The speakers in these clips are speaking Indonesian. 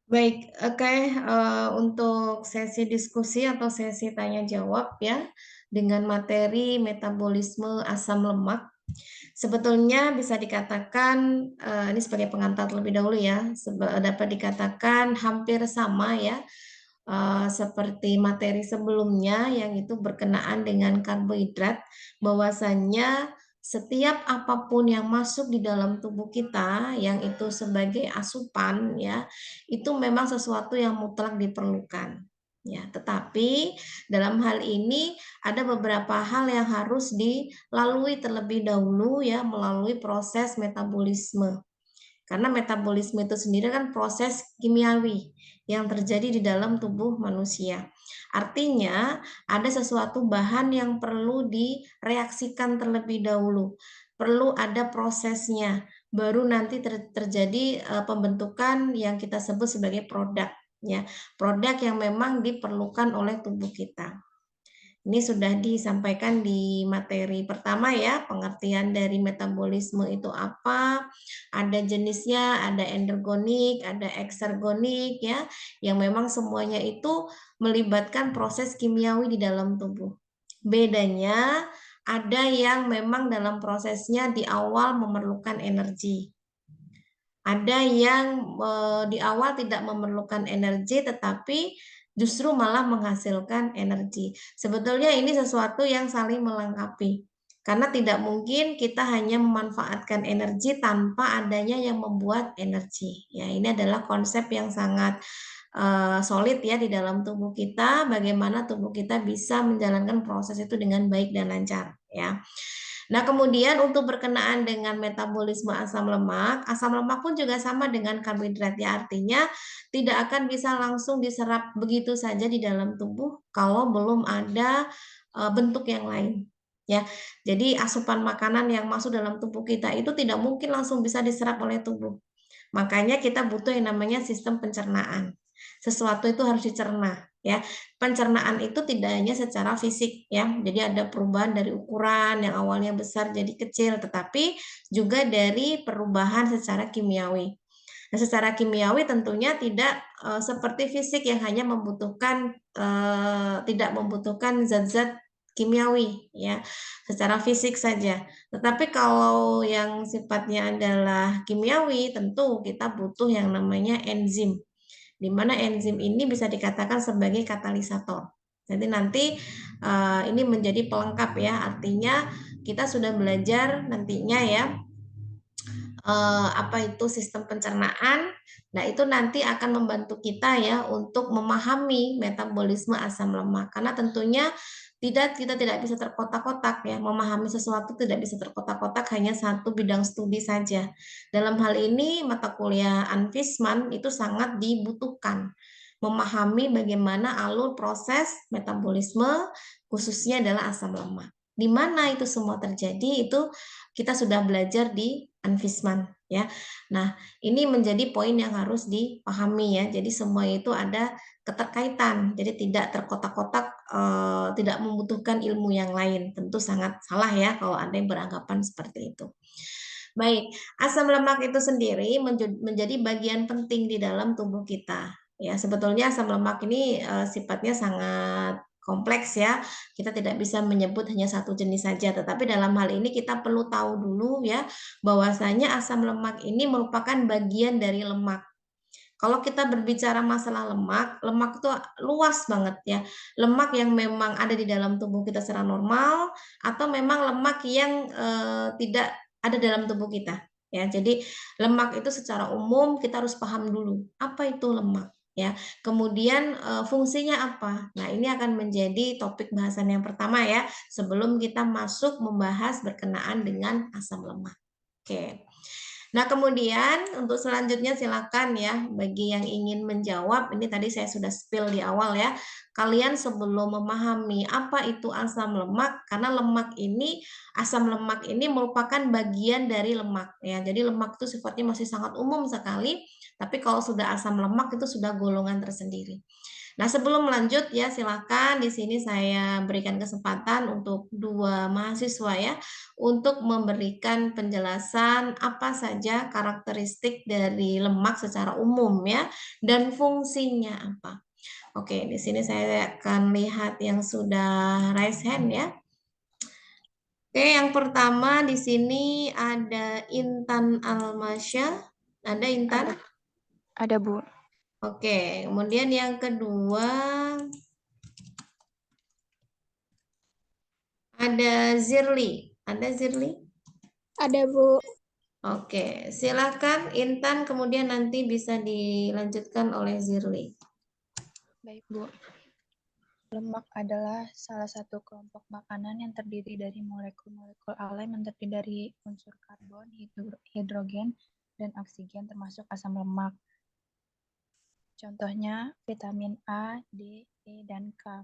Baik, oke, untuk sesi diskusi atau sesi tanya jawab ya, dengan materi metabolisme asam lemak. Sebetulnya bisa dikatakan, ini sebagai pengantar terlebih dahulu ya, dapat dikatakan hampir sama ya, seperti materi sebelumnya yang itu berkenaan dengan karbohidrat, bahwasannya setiap apapun yang masuk di dalam tubuh kita, yang itu sebagai asupan ya, itu memang sesuatu yang mutlak diperlukan. Ya, tetapi dalam hal ini ada beberapa hal yang harus dilalui terlebih dahulu ya, melalui proses metabolisme. Karena metabolisme itu sendiri kan proses kimiawi yang terjadi di dalam tubuh manusia. Artinya, ada sesuatu bahan yang perlu direaksikan terlebih dahulu. Perlu ada prosesnya, baru nanti terjadi pembentukan yang kita sebut sebagai produk ya. Produk yang memang diperlukan oleh tubuh kita. Ini sudah disampaikan di materi pertama ya, pengertian dari metabolisme itu apa, ada jenisnya, ada endogenik, ada eksergonik ya, yang memang semuanya itu melibatkan proses kimiawi di dalam tubuh. Bedanya, ada yang memang dalam prosesnya di awal memerlukan energi. Ada yang di awal tidak memerlukan energi, tetapi justru malah menghasilkan energi. Sebetulnya ini sesuatu yang saling melengkapi. Karena tidak mungkin kita hanya memanfaatkan energi tanpa adanya yang membuat energi. Ya, ini adalah konsep yang sangat solid ya di dalam tubuh kita, bagaimana tubuh kita bisa menjalankan proses itu dengan baik dan lancar ya. Nah, kemudian untuk berkenaan dengan metabolisme asam lemak pun juga sama dengan karbohidrat ya, artinya tidak akan bisa langsung diserap begitu saja di dalam tubuh kalau belum ada bentuk yang lain. Ya, jadi asupan makanan yang masuk dalam tubuh kita itu tidak mungkin langsung bisa diserap oleh tubuh. Makanya kita butuh yang namanya sistem pencernaan. Sesuatu itu harus dicerna ya. Pencernaan itu tidak hanya secara fisik ya. Jadi ada perubahan dari ukuran yang awalnya besar jadi kecil, tetapi juga dari perubahan secara kimiawi. Nah, secara kimiawi tentunya tidak seperti fisik yang hanya membutuhkan tidak membutuhkan zat-zat kimiawi ya, secara fisik saja. Tetapi kalau yang sifatnya adalah kimiawi, tentu kita butuh yang namanya enzim, di mana enzim ini bisa dikatakan sebagai katalisator. Jadi nanti ini menjadi pelengkap ya, artinya kita sudah belajar nantinya ya apa itu sistem pencernaan. Nah, itu nanti akan membantu kita ya untuk memahami metabolisme asam lemak. Karena tentunya kita tidak bisa terkotak-kotak ya, memahami sesuatu tidak bisa terkotak-kotak hanya satu bidang studi saja. Dalam hal ini mata kuliah Anfisman itu sangat dibutuhkan memahami bagaimana alur proses metabolisme khususnya adalah asam lemak. Di mana itu semua terjadi itu kita sudah belajar di Anfisman ya. Nah, ini menjadi poin yang harus dipahami ya. Jadi semua itu ada keterkaitan. Jadi tidak terkotak-kotak, tidak membutuhkan ilmu yang lain. Tentu sangat salah ya kalau ada yang beranggapan seperti itu. Baik, asam lemak itu sendiri menjadi bagian penting di dalam tubuh kita. Ya, sebetulnya asam lemak ini sifatnya sangat kompleks ya. Kita tidak bisa menyebut hanya satu jenis saja, tetapi dalam hal ini kita perlu tahu dulu ya bahwasanya asam lemak ini merupakan bagian dari lemak. Kalau kita berbicara masalah lemak, lemak itu luas banget ya. Lemak yang memang ada di dalam tubuh kita secara normal atau memang lemak yang tidak ada dalam tubuh kita. Ya, jadi lemak itu secara umum kita harus paham dulu apa itu lemak ya. Kemudian fungsinya apa? Nah, ini akan menjadi topik bahasan yang pertama ya sebelum kita masuk membahas berkenaan dengan asam lemak. Oke. Nah, kemudian untuk selanjutnya silakan ya bagi yang ingin menjawab, ini tadi saya sudah spill di awal ya. Kalian sebelum memahami apa itu asam lemak, karena asam lemak ini merupakan bagian dari lemak ya. Jadi lemak itu sifatnya masih sangat umum sekali, tapi kalau sudah asam lemak itu sudah golongan tersendiri. Nah, sebelum lanjut ya, silakan di sini saya berikan kesempatan untuk dua mahasiswa ya, untuk memberikan penjelasan apa saja karakteristik dari lemak secara umum ya, dan fungsinya apa. Oke, di sini saya akan lihat yang sudah raise hand ya. Oke, yang pertama di sini ada Intan Almasya. Ada Intan? Ada, Bu. Oke, kemudian yang kedua ada Zirli. Ada Zirli? Ada, Bu. Oke, silakan Intan, kemudian nanti bisa dilanjutkan oleh Zirli. Baik, Bu. Lemak adalah salah satu kelompok makanan yang terdiri dari molekul-molekul alem yang terdiri dari unsur karbon, hidrogen, dan oksigen termasuk asam lemak. Contohnya vitamin A, D, E, dan K.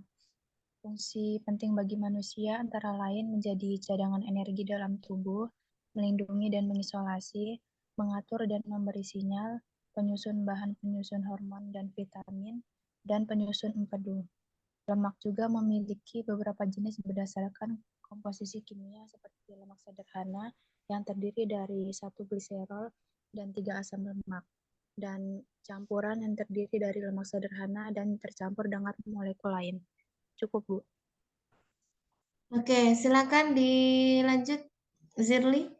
Fungsi penting bagi manusia antara lain menjadi cadangan energi dalam tubuh, melindungi dan mengisolasi, mengatur dan memberi sinyal, penyusun bahan penyusun hormon dan vitamin, dan penyusun empedu. Lemak juga memiliki beberapa jenis berdasarkan komposisi kimia seperti lemak sederhana yang terdiri dari 1 gliserol dan 3 asam lemak, dan campuran yang terdiri dari lemak sederhana dan tercampur dengan molekul lain. Cukup, Bu. Oke, silakan dilanjut Zirli.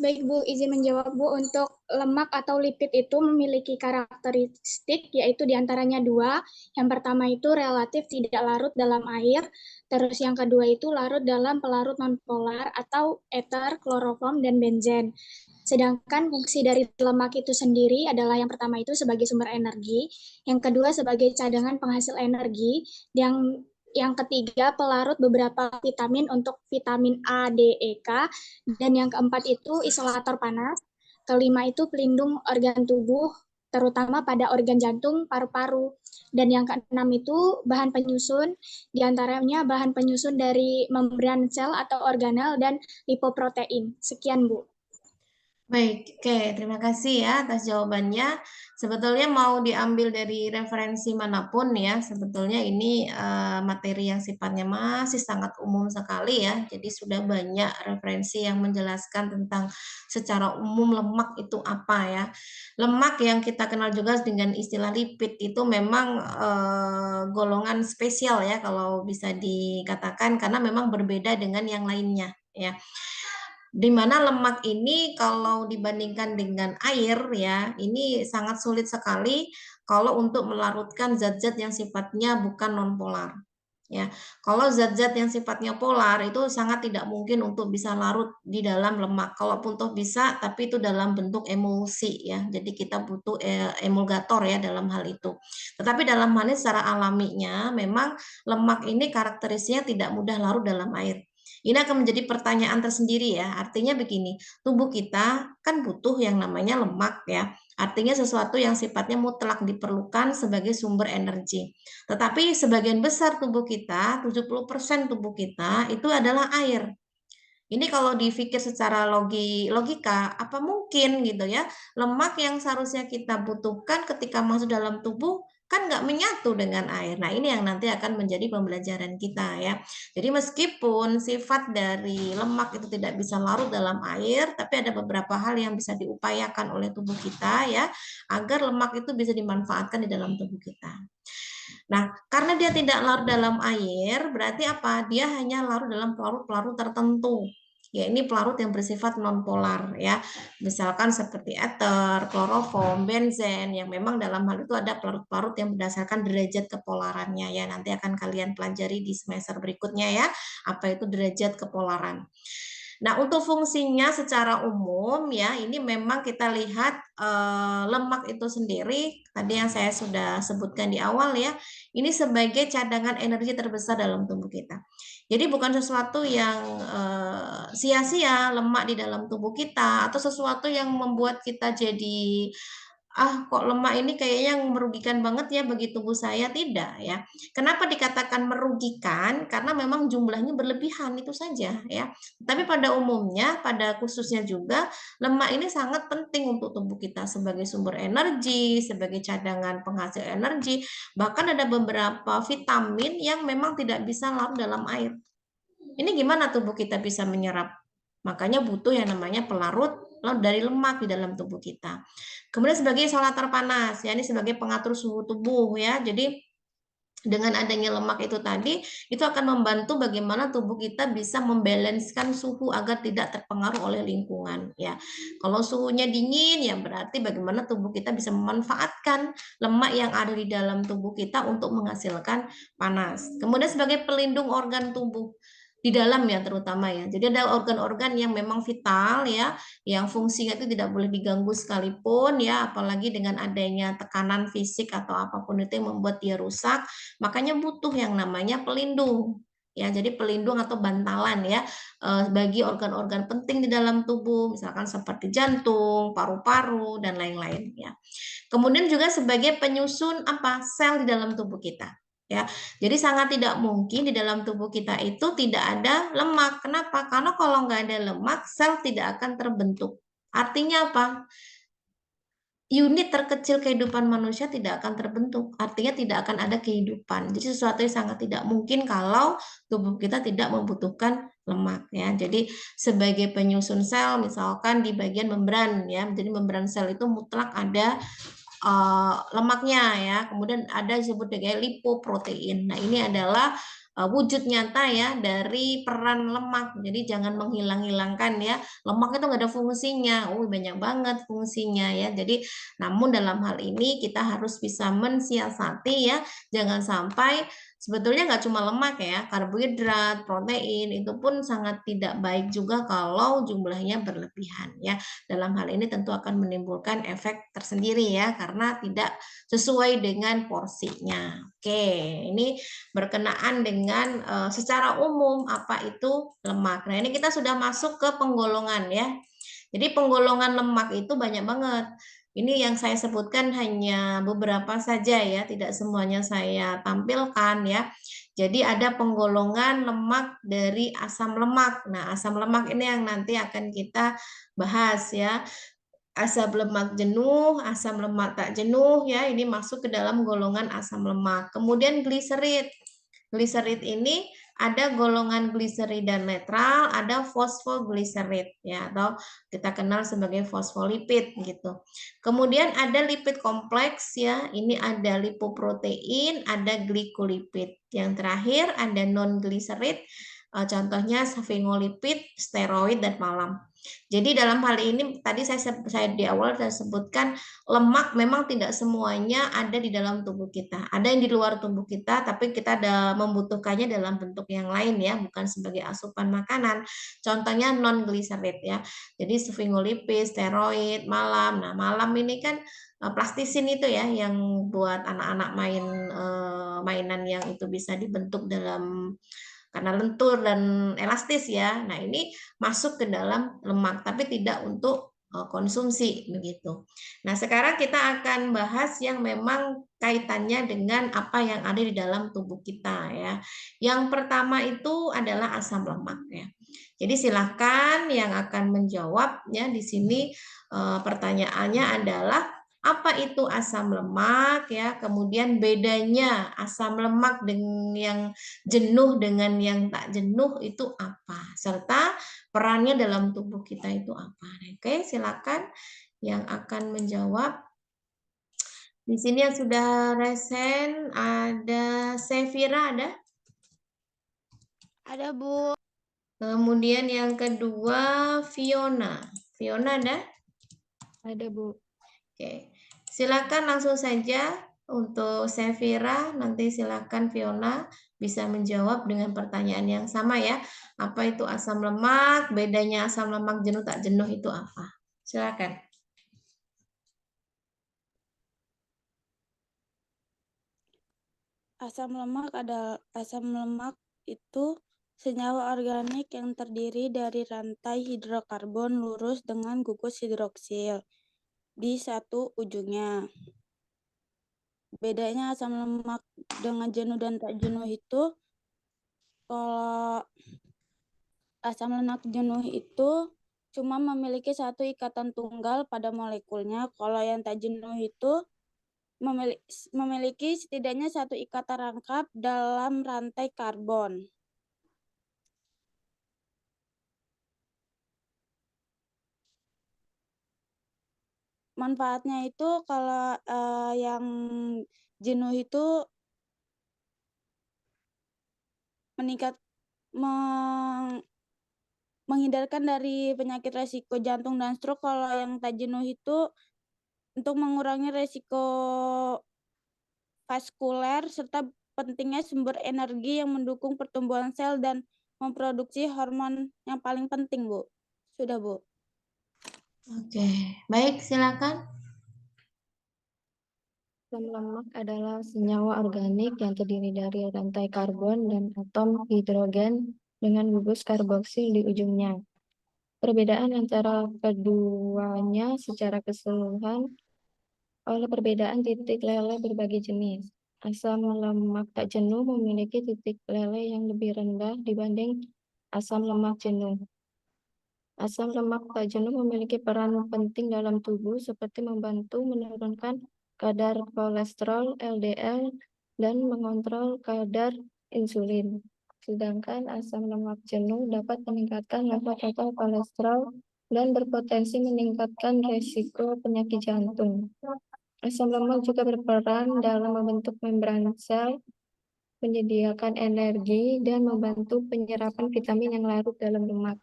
Baik, Bu, izin menjawab, Bu. Untuk lemak atau lipid itu memiliki karakteristik, yaitu diantaranya dua. Yang pertama itu relatif tidak larut dalam air, terus yang kedua itu larut dalam pelarut nonpolar atau ether, kloroform, dan benzen. Sedangkan fungsi dari lemak itu sendiri adalah yang pertama itu sebagai sumber energi, yang kedua sebagai cadangan penghasil energi, yang ketiga pelarut beberapa vitamin untuk vitamin A, D, E, K, dan yang keempat itu isolator panas, kelima itu pelindung organ tubuh, terutama pada organ jantung, paru-paru, dan yang keenam itu bahan penyusun, diantaranya bahan penyusun dari membran sel atau organel dan lipoprotein. Sekian, Bu. Baik, oke, terima kasih ya atas jawabannya. Sebetulnya mau diambil dari referensi manapun ya, sebetulnya ini materi yang sifatnya masih sangat umum sekali ya. Jadi sudah banyak referensi yang menjelaskan tentang secara umum lemak itu apa ya. Lemak yang kita kenal juga dengan istilah lipid itu memang golongan spesial ya kalau bisa dikatakan karena memang berbeda dengan yang lainnya ya. Di mana lemak ini kalau dibandingkan dengan air ya, ini sangat sulit sekali kalau untuk melarutkan zat-zat yang sifatnya bukan nonpolar. Ya, kalau zat-zat yang sifatnya polar itu sangat tidak mungkin untuk bisa larut di dalam lemak. Kalaupun toh bisa, tapi itu dalam bentuk emulsi ya. Jadi kita butuh emulgator ya dalam hal itu. Tetapi dalam hal ini secara alaminya memang lemak ini karakteristiknya tidak mudah larut dalam air. Ini akan menjadi pertanyaan tersendiri ya. Artinya begini, tubuh kita kan butuh yang namanya lemak ya. Artinya sesuatu yang sifatnya mutlak diperlukan sebagai sumber energi. Tetapi sebagian besar tubuh kita, 70% tubuh kita itu adalah air. Ini kalau dipikir secara logika, apa mungkin gitu ya, lemak yang seharusnya kita butuhkan ketika masuk dalam tubuh kan nggak menyatu dengan air. Nah, ini yang nanti akan menjadi pembelajaran kita ya. Jadi meskipun sifat dari lemak itu tidak bisa larut dalam air, tapi ada beberapa hal yang bisa diupayakan oleh tubuh kita ya, agar lemak itu bisa dimanfaatkan di dalam tubuh kita. Nah, karena dia tidak larut dalam air, berarti apa? Dia hanya larut dalam pelarut-pelarut tertentu. Ya, ini pelarut yang bersifat nonpolar ya. Misalkan seperti ether, kloroform, benzen yang memang dalam hal itu ada pelarut-pelarut yang berdasarkan derajat kepolarannya ya. Nanti akan kalian pelajari di semester berikutnya ya, apa itu derajat kepolaran. Nah, untuk fungsinya secara umum ya, ini memang kita lihat lemak itu sendiri, tadi yang saya sudah sebutkan di awal ya, ini sebagai cadangan energi terbesar dalam tubuh kita. Jadi bukan sesuatu yang sia-sia lemak di dalam tubuh kita, atau sesuatu yang membuat kita jadi kok lemak ini kayaknya yang merugikan banget ya bagi tubuh saya, tidak ya. Kenapa dikatakan merugikan? Karena memang jumlahnya berlebihan itu saja ya. Tapi pada umumnya, pada khususnya juga lemak ini sangat penting untuk tubuh kita sebagai sumber energi, sebagai cadangan penghasil energi, bahkan ada beberapa vitamin yang memang tidak bisa larut dalam air. Ini gimana tubuh kita bisa menyerap? Makanya butuh yang namanya pelarut dari lemak di dalam tubuh kita. Kemudian sebagai isolator panas, ya ini sebagai pengatur suhu tubuh ya. Jadi dengan adanya lemak itu tadi, itu akan membantu bagaimana tubuh kita bisa membalanskan suhu agar tidak terpengaruh oleh lingkungan ya. Kalau suhunya dingin ya berarti bagaimana tubuh kita bisa memanfaatkan lemak yang ada di dalam tubuh kita untuk menghasilkan panas. Kemudian sebagai pelindung organ tubuh di dalam ya terutama ya. Jadi ada organ-organ yang memang vital ya, yang fungsinya itu tidak boleh diganggu sekalipun ya, apalagi dengan adanya tekanan fisik atau apapun itu yang membuat dia rusak, makanya butuh yang namanya pelindung. Ya, jadi pelindung atau bantalan ya bagi organ-organ penting di dalam tubuh, misalkan seperti jantung, paru-paru dan lain-lain ya. Kemudian juga sebagai penyusun apa? Sel di dalam tubuh kita. Ya, jadi sangat tidak mungkin di dalam tubuh kita itu tidak ada lemak. Kenapa? Karena kalau nggak ada lemak, sel tidak akan terbentuk. Artinya apa? Unit terkecil kehidupan manusia tidak akan terbentuk. Artinya tidak akan ada kehidupan. Jadi sesuatu yang sangat tidak mungkin kalau tubuh kita tidak membutuhkan lemak ya. Jadi sebagai penyusun sel misalkan di bagian membran ya. Jadi membran sel itu mutlak ada lemaknya ya. Kemudian ada disebut dengan lipoprotein. Nah, ini adalah wujud nyata ya dari peran lemak. Jadi jangan menghilang-hilangkan ya. Lemak itu nggak ada fungsinya. Banyak banget fungsinya ya. Jadi namun dalam hal ini kita harus bisa mensiasati ya. Jangan sampai sebetulnya nggak cuma lemak ya, karbohidrat, protein itu pun sangat tidak baik juga kalau jumlahnya berlebihan ya. Dalam hal ini tentu akan menimbulkan efek tersendiri ya karena tidak sesuai dengan porsinya. Oke, ini berkenaan dengan secara umum apa itu lemak. Nah, ini kita sudah masuk ke penggolongan ya. Jadi penggolongan lemak itu banyak banget. Ini yang saya sebutkan hanya beberapa saja ya, tidak semuanya saya tampilkan ya. Jadi ada penggolongan lemak dari asam lemak. Nah, asam lemak ini yang nanti akan kita bahas ya. Asam lemak jenuh, asam lemak tak jenuh ya, ini masuk ke dalam golongan asam lemak. Kemudian gliserid. Gliserid ini ada golongan gliserida netral, ada fosfogliserid ya atau kita kenal sebagai fosfolipid gitu. Kemudian ada lipid kompleks ya, ini ada lipoprotein, ada glikolipid. Yang terakhir ada non gliserid, contohnya sphingolipid, steroid dan malam. Jadi dalam hal ini tadi saya di awal saya sebutkan lemak memang tidak semuanya ada di dalam tubuh kita. Ada yang di luar tubuh kita, tapi kita ada membutuhkannya dalam bentuk yang lain ya, bukan sebagai asupan makanan. Contohnya non gliserid ya. Jadi sphingolipid, steroid, malam. Nah, malam ini kan plastisin itu ya yang buat anak-anak main mainan yang itu bisa dibentuk dalam karena lentur dan elastis ya. Nah, ini masuk ke dalam lemak tapi tidak untuk konsumsi begitu. Nah, sekarang kita akan bahas yang memang kaitannya dengan apa yang ada di dalam tubuh kita ya. Yang pertama itu adalah asam lemak ya. Jadi silahkan yang akan menjawab ya di sini pertanyaannya adalah apa itu asam lemak ya, kemudian bedanya asam lemak dengan yang jenuh dengan yang tak jenuh itu apa, serta perannya dalam tubuh kita itu apa. Oke, silakan yang akan menjawab. Di sini yang sudah resen ada Sevira ada? Ada, Bu. Kemudian yang kedua Fiona. Fiona ada? Ada, Bu. Oke, silakan langsung saja untuk Sevira, nanti silakan Fiona bisa menjawab dengan pertanyaan yang sama ya. Apa itu asam lemak? Bedanya asam lemak jenuh tak jenuh itu apa? Silakan. Asam lemak itu senyawa organik yang terdiri dari rantai hidrokarbon lurus dengan gugus hidroksil. di satu ujungnya. Bedanya asam lemak dengan jenuh dan tak jenuh itu, kalau asam lemak jenuh itu cuma memiliki satu ikatan tunggal pada molekulnya. Kalau yang tak jenuh itu memiliki setidaknya satu ikatan rangkap dalam rantai karbon. Manfaatnya itu kalau yang jenuh itu menghindarkan dari penyakit resiko jantung dan stroke. Kalau yang tak jenuh itu untuk mengurangi resiko vaskuler serta pentingnya sumber energi yang mendukung pertumbuhan sel dan memproduksi hormon yang paling penting, Bu. Sudah, Bu. Oke, baik, silakan. Asam lemak adalah senyawa organik yang terdiri dari rantai karbon dan atom hidrogen dengan gugus karboksil di ujungnya. Perbedaan antara keduanya secara keseluruhan oleh perbedaan titik lele berbagai jenis. Asam lemak tak jenuh memiliki titik lele yang lebih rendah dibanding asam lemak jenuh. Asam lemak tak jenuh memiliki peran penting dalam tubuh seperti membantu menurunkan kadar kolesterol LDL dan mengontrol kadar insulin. Sedangkan asam lemak jenuh dapat meningkatkan level total kolesterol dan berpotensi meningkatkan risiko penyakit jantung. Asam lemak juga berperan dalam membentuk membran sel, menyediakan energi, dan membantu penyerapan vitamin yang larut dalam lemak.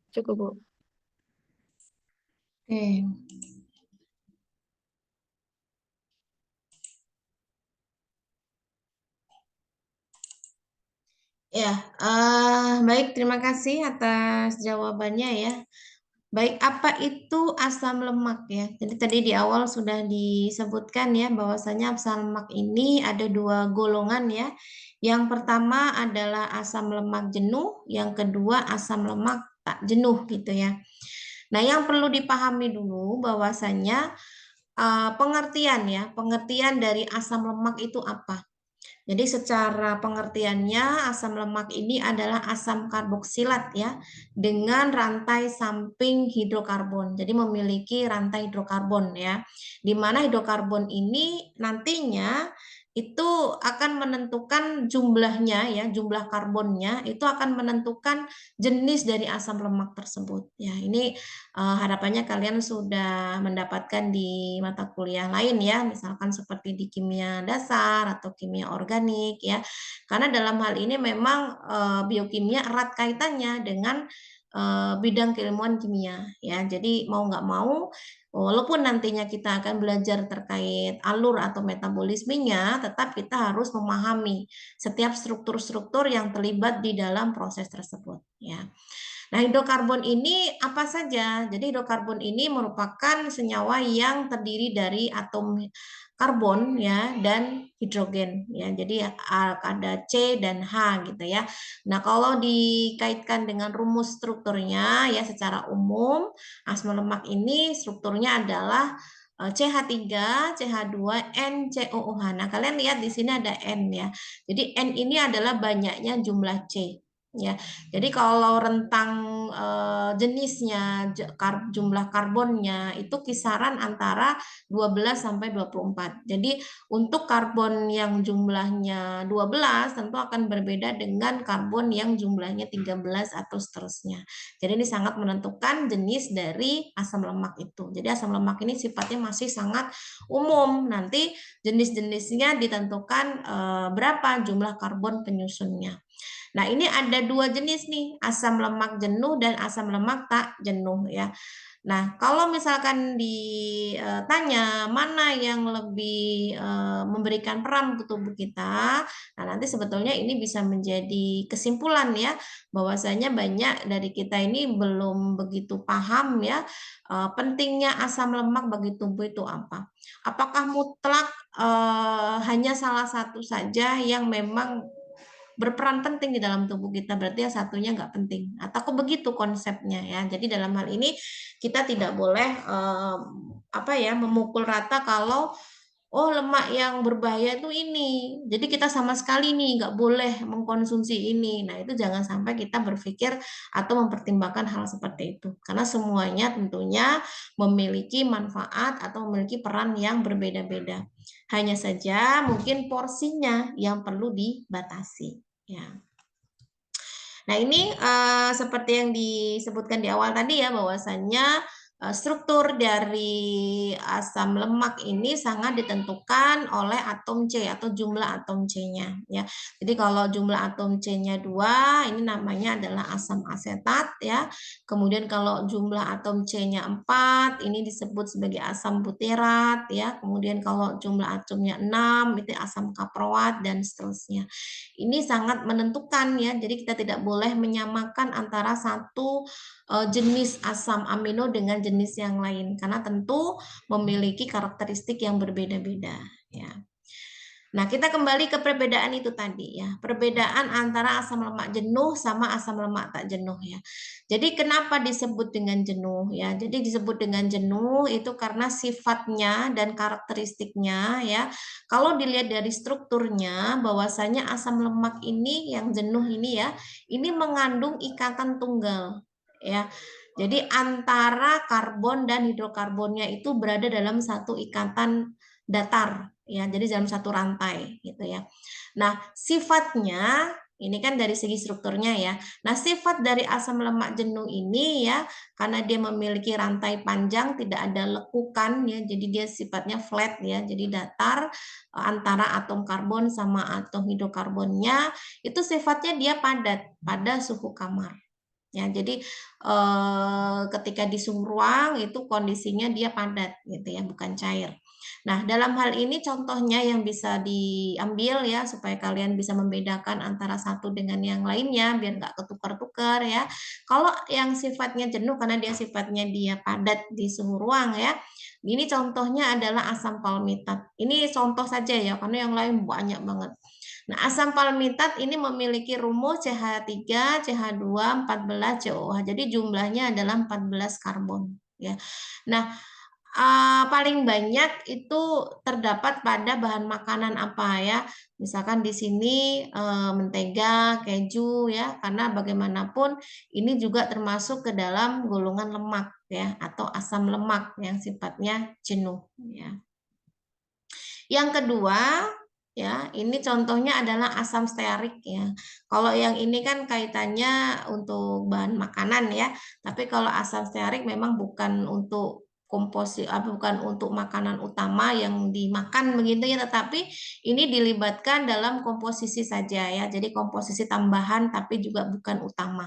Cukup, Bu. Oke. Ya, baik, terima kasih atas jawabannya ya. Baik, apa itu asam lemak ya? Jadi tadi di awal sudah disebutkan ya bahwasanya asam lemak ini ada dua golongan ya. Yang pertama adalah asam lemak jenuh, yang kedua asam lemak tak jenuh gitu ya. Nah, yang perlu dipahami dulu bahwasanya pengertian dari asam lemak itu apa? Jadi secara pengertiannya asam lemak ini adalah asam karboksilat ya dengan rantai samping hidrokarbon. Jadi memiliki rantai hidrokarbon ya. Di mana hidrokarbon ini nantinya itu akan menentukan jumlahnya ya, jumlah karbonnya itu akan menentukan jenis dari asam lemak tersebut. Ya, ini harapannya kalian sudah mendapatkan di mata kuliah lain ya, misalkan seperti di kimia dasar atau kimia organik ya. Karena dalam hal ini memang biokimia erat kaitannya dengan bidang keilmuan kimia ya. Jadi mau nggak mau walaupun nantinya kita akan belajar terkait alur atau metabolismenya, tetap kita harus memahami setiap struktur-struktur yang terlibat di dalam proses tersebut ya. Nah, hidrokarbon ini apa saja? Jadi hidrokarbon ini merupakan senyawa yang terdiri dari atom karbon ya dan hidrogen ya. Jadi ada C dan H gitu ya. Nah, kalau dikaitkan dengan rumus strukturnya ya secara umum asam lemak ini strukturnya adalah CH3, CH2, N, COOH. Nah, kalian lihat di sini ada N ya. Jadi N ini adalah banyaknya jumlah C. Ya, jadi kalau rentang jenisnya jumlah karbonnya itu kisaran antara 12 sampai 24. Jadi untuk karbon yang jumlahnya 12 tentu akan berbeda dengan karbon yang jumlahnya 13 atau seterusnya. Jadi ini sangat menentukan jenis dari asam lemak itu. Jadi asam lemak ini sifatnya masih sangat umum. Nanti jenis-jenisnya ditentukan berapa jumlah karbon penyusunnya. Nah, ini ada dua jenis nih, asam lemak jenuh dan asam lemak tak jenuh ya. Nah, kalau misalkan ditanya mana yang lebih memberikan peran untuk tubuh kita, nah nanti sebetulnya ini bisa menjadi kesimpulan ya, bahwasanya banyak dari kita ini belum begitu paham ya pentingnya asam lemak bagi tubuh itu apa. Apakah mutlak hanya salah satu saja yang memang berperan penting di dalam tubuh kita, berarti yang satunya nggak penting, atau begitu konsepnya ya. Jadi dalam hal ini kita tidak boleh memukul rata kalau oh lemak yang berbahaya itu ini. Jadi kita sama sekali nih nggak boleh mengkonsumsi ini. Nah itu jangan sampai kita berpikir atau mempertimbangkan hal seperti itu. Karena semuanya tentunya memiliki manfaat atau memiliki peran yang berbeda-beda. Hanya saja mungkin porsinya yang perlu dibatasi. Ya. Nah ini seperti yang disebutkan di awal tadi ya, bahwasannya struktur dari asam lemak ini sangat ditentukan oleh atom C atau jumlah atom C-nya ya. Jadi kalau jumlah atom C-nya 2 ini namanya adalah asam asetat ya. Kemudian kalau jumlah atom C-nya 4 ini disebut sebagai asam butirat ya. Kemudian kalau jumlah atomnya 6 itu asam kaproat dan seterusnya. Ini sangat menentukan ya. Jadi kita tidak boleh menyamakan antara satu jenis asam amino dengan jenis yang lain karena tentu memiliki karakteristik yang berbeda-beda ya. Nah, kita kembali ke perbedaan itu tadi ya. Perbedaan antara asam lemak jenuh sama asam lemak tak jenuh ya. Jadi kenapa disebut dengan jenuh ya? Jadi disebut dengan jenuh itu karena sifatnya dan karakteristiknya ya. Kalau dilihat dari strukturnya bahwasanya asam lemak ini yang jenuh ini ya, ini mengandung ikatan tunggal ya. Jadi antara karbon dan hidrokarbonnya itu berada dalam satu ikatan datar ya, jadi dalam satu rantai gitu ya. Nah, sifatnya ini kan dari segi strukturnya ya. Nah, sifat dari asam lemak jenuh ini ya, karena dia memiliki rantai panjang, tidak ada lekukan ya, jadi dia sifatnya flat ya, jadi datar antara atom karbon sama atom hidrokarbonnya, itu sifatnya dia padat pada suhu kamar. Ya, jadi ketika di suhu ruang itu kondisinya dia padat gitu ya, bukan cair. Nah, dalam hal ini contohnya yang bisa diambil ya supaya kalian bisa membedakan antara satu dengan yang lainnya biar nggak ketukar-tukar ya. Kalau yang sifatnya jenuh karena dia sifatnya dia padat di suhu ruang ya. Ini contohnya adalah asam palmitat. Ini contoh saja ya karena yang lain banyak banget. Nah, asam palmitat ini memiliki rumus CH3, CH2, 14, COH. Jadi jumlahnya adalah 14 karbon ya. Nah, paling banyak itu terdapat pada bahan makanan apa ya? Misalkan di sini mentega, keju ya, karena bagaimanapun ini juga termasuk ke dalam golongan lemak ya atau asam lemak yang sifatnya jenuh ya. Yang kedua ya, ini contohnya adalah asam stearik ya. Kalau yang ini kan kaitannya untuk bahan makanan ya, tapi kalau asam stearik memang bukan untuk bukan untuk makanan utama yang dimakan begitu ya, tetapi ini dilibatkan dalam komposisi saja ya. Jadi komposisi tambahan tapi juga bukan utama.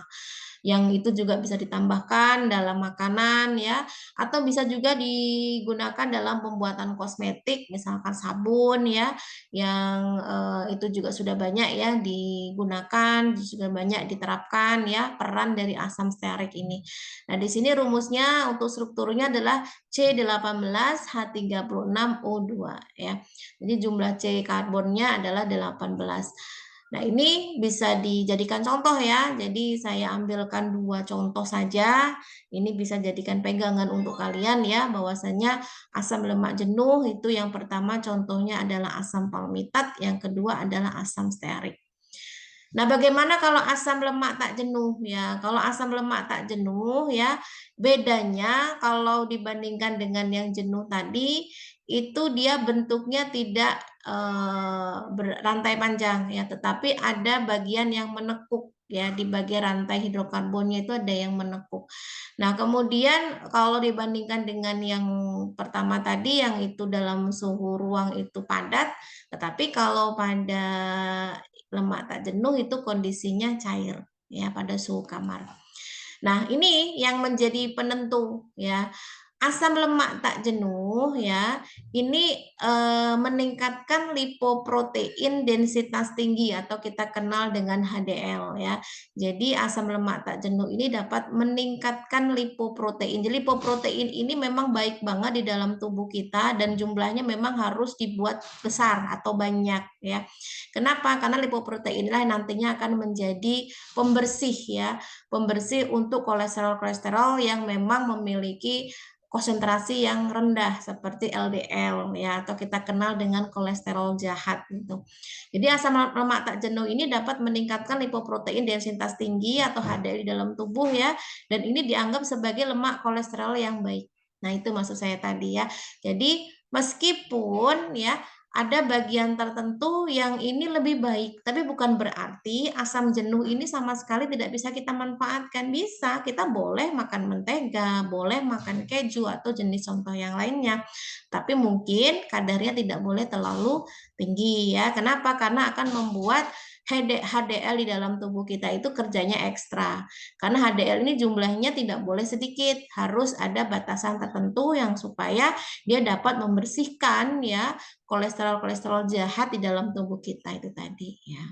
Yang itu juga bisa ditambahkan dalam makanan ya, atau bisa juga digunakan dalam pembuatan kosmetik, misalkan sabun ya, yang itu juga sudah banyak ya digunakan, sudah banyak diterapkan ya peran dari asam stearik ini. Nah, di sini rumusnya untuk strukturnya adalah C18H36O2 ya. Jadi jumlah C karbonnya adalah 18. Nah, ini bisa dijadikan contoh ya. Jadi saya ambilkan 2 contoh saja. Ini bisa jadikan pegangan untuk kalian ya, bahwasanya asam lemak jenuh itu yang pertama contohnya adalah asam palmitat, yang kedua adalah asam stearik. Nah, bagaimana kalau asam lemak tak jenuh ya? Kalau asam lemak tak jenuh ya, bedanya kalau dibandingkan dengan yang jenuh tadi, itu dia bentuknya tidak berantai panjang ya, tetapi ada bagian yang menekuk ya, di bagian rantai hidrokarbonnya itu ada yang menekuk. Nah, kemudian kalau dibandingkan dengan yang pertama tadi yang itu dalam suhu ruang itu padat, tetapi kalau pada lemak tak jenuh itu kondisinya cair ya pada suhu kamar. Nah, ini yang menjadi penentu ya. Asam lemak tak jenuh ya, ini meningkatkan lipoprotein densitas tinggi atau kita kenal dengan HDL ya. Jadi asam lemak tak jenuh ini dapat meningkatkan lipoprotein. Jadi lipoprotein ini memang baik banget di dalam tubuh kita dan jumlahnya memang harus dibuat besar atau banyak ya. Kenapa? Karena lipoprotein inilah nantinya akan menjadi pembersih ya, pembersih untuk kolesterol-kolesterol yang memang memiliki konsentrasi yang rendah seperti LDL ya, atau kita kenal dengan kolesterol jahat gitu. Jadi asam lemak tak jenuh ini dapat meningkatkan lipoprotein densitas tinggi atau HDL di dalam tubuh ya, dan ini dianggap sebagai lemak kolesterol yang baik. Nah, itu maksud saya tadi ya. Jadi meskipun ya ada bagian tertentu yang ini lebih baik, tapi bukan berarti asam jenuh ini sama sekali tidak bisa kita manfaatkan. Bisa, kita boleh makan mentega, boleh makan keju atau jenis contoh yang lainnya. Tapi mungkin kadarnya tidak boleh terlalu tinggi ya. Kenapa? Karena akan membuat HDL di dalam tubuh kita itu kerjanya ekstra. Karena HDL ini jumlahnya tidak boleh sedikit, harus ada batasan tertentu yang supaya dia dapat membersihkan ya kolesterol-kolesterol jahat di dalam tubuh kita itu tadi ya.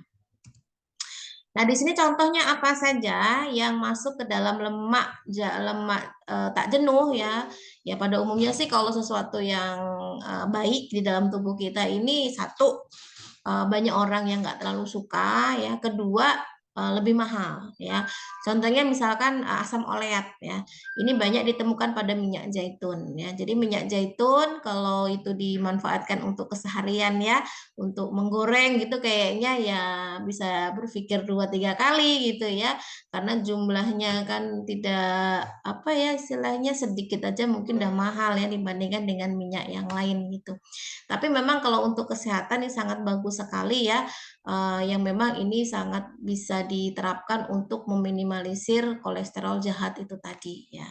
Nah, di sini contohnya apa saja yang masuk ke dalam lemak tak jenuh ya. Ya pada umumnya sih kalau sesuatu yang baik di dalam tubuh kita ini satu banyak orang yang nggak terlalu suka ya. Kedua lebih mahal ya. Contohnya misalkan asam oleat ya. Ini banyak ditemukan pada minyak zaitun ya. Jadi minyak zaitun kalau itu dimanfaatkan untuk keseharian ya, untuk menggoreng gitu kayaknya ya bisa berpikir 2-3 kali gitu ya. Karena jumlahnya kan tidak apa ya istilahnya sedikit aja mungkin udah mahal ya dibandingkan dengan minyak yang lain gitu. Tapi memang kalau untuk kesehatan ini sangat bagus sekali ya, yang memang ini sangat bisa diterapkan untuk meminimalisir kolesterol jahat itu tadi ya.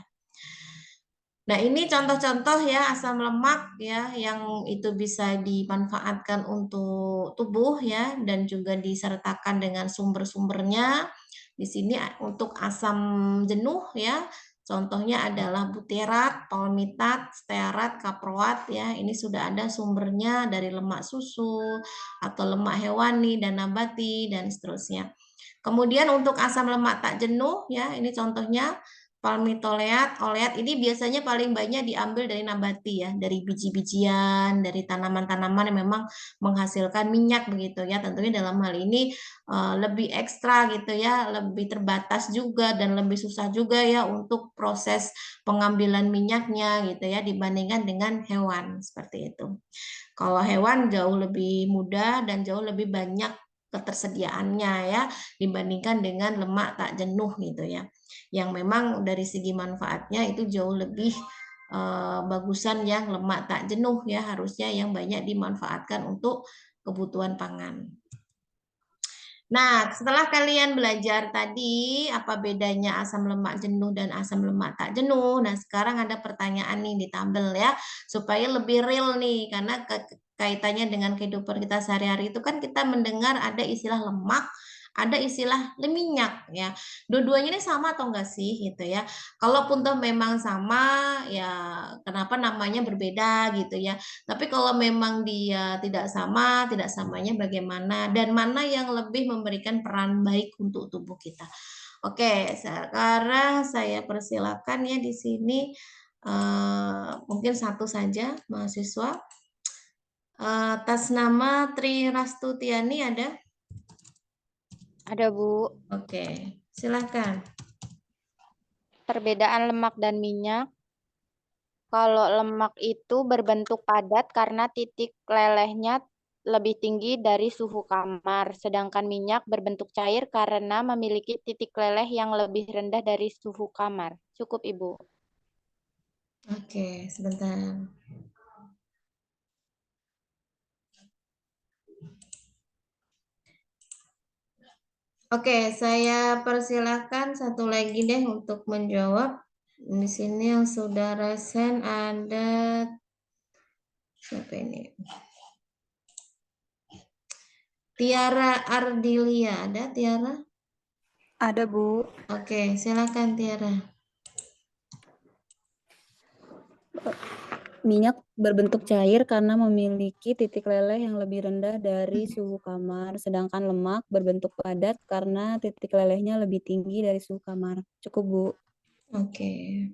Nah, ini contoh-contoh ya asam lemak ya yang itu bisa dimanfaatkan untuk tubuh ya dan juga disertakan dengan sumber-sumbernya. Di sini untuk asam jenuh ya, contohnya adalah butyrat, palmitat, stearat, kaproat ya. Ini sudah ada sumbernya dari lemak susu atau lemak hewani dan nabati dan seterusnya. Kemudian untuk asam lemak tak jenuh ya, ini contohnya palmitoleat, oleat ini biasanya paling banyak diambil dari nabati ya, dari biji-bijian, dari tanaman-tanaman yang memang menghasilkan minyak begitu ya. Tentunya dalam hal ini lebih ekstra gitu ya, lebih terbatas juga dan lebih susah juga ya untuk proses pengambilan minyaknya gitu ya dibandingkan dengan hewan seperti itu. Kalau hewan jauh lebih mudah dan jauh lebih banyak ketersediaannya ya dibandingkan dengan lemak tak jenuh gitu ya. Yang memang dari segi manfaatnya itu jauh lebih bagusan yang lemak tak jenuh ya harusnya yang banyak dimanfaatkan untuk kebutuhan pangan. Nah, setelah kalian belajar tadi apa bedanya asam lemak jenuh dan asam lemak tak jenuh, nah sekarang ada pertanyaan nih di tabel ya, supaya lebih real nih, karena kaitannya dengan kehidupan kita sehari-hari itu kan kita mendengar ada istilah lemak, ada istilah minyak ya. Dua-duanya ini sama atau enggak sih gitu ya. Kalaupun toh memang sama ya kenapa namanya berbeda gitu ya. Tapi kalau memang dia tidak sama, tidak samanya bagaimana dan mana yang lebih memberikan peran baik untuk tubuh kita. Oke, sekarang saya persilakan ya di sini mungkin satu saja mahasiswa. Atas nama Tri Rastutiani ada? Ada, Bu. Oke, silakan. Perbedaan lemak dan minyak. Kalau lemak itu berbentuk padat karena titik lelehnya lebih tinggi dari suhu kamar, sedangkan minyak berbentuk cair karena memiliki titik leleh yang lebih rendah dari suhu kamar. Cukup, Ibu. Oke, sebentar. Oke, saya persilahkan satu lagi deh untuk menjawab. Di sini yang sudah resen ada siapa ini? Tiara Ardilia, ada Tiara? Ada, Bu. Oke, silakan Tiara. Minyak berbentuk cair karena memiliki titik leleh yang lebih rendah dari suhu kamar, sedangkan lemak berbentuk padat karena titik lelehnya lebih tinggi dari suhu kamar. Cukup, Bu. Oke.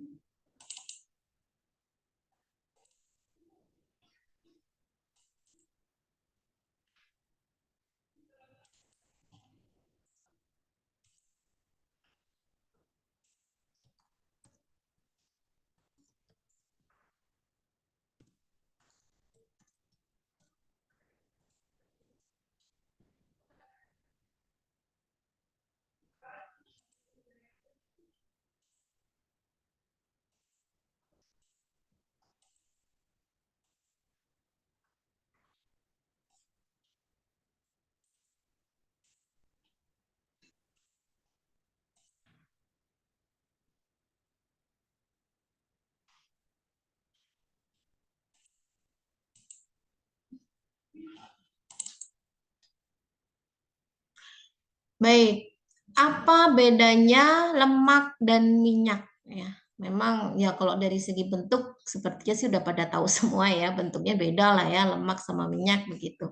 Baik, apa bedanya lemak dan minyak ya? Memang ya kalau dari segi bentuk sepertinya sih udah pada tahu semua ya, bentuknya beda lah ya lemak sama minyak begitu.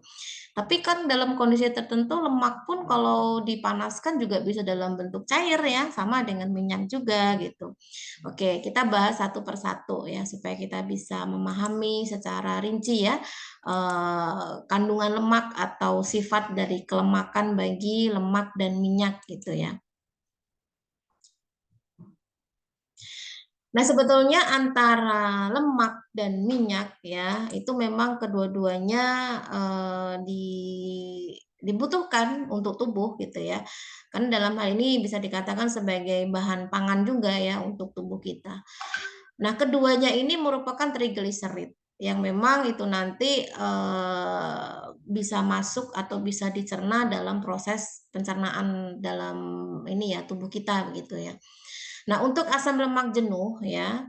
Tapi kan dalam kondisi tertentu lemak pun kalau dipanaskan juga bisa dalam bentuk cair ya, sama dengan minyak juga gitu. Oke, kita bahas satu persatu ya supaya kita bisa memahami secara rinci ya kandungan lemak atau sifat dari kelemakan bagi lemak dan minyak gitu ya. Nah, sebetulnya antara lemak dan minyak ya, itu memang kedua-duanya dibutuhkan untuk tubuh gitu ya. Karena dalam hal ini bisa dikatakan sebagai bahan pangan juga ya untuk tubuh kita. Nah, keduanya ini merupakan triglycerid yang memang itu nanti bisa masuk atau bisa dicerna dalam proses pencernaan dalam ini ya tubuh kita begitu ya. Nah, untuk asam lemak jenuh ya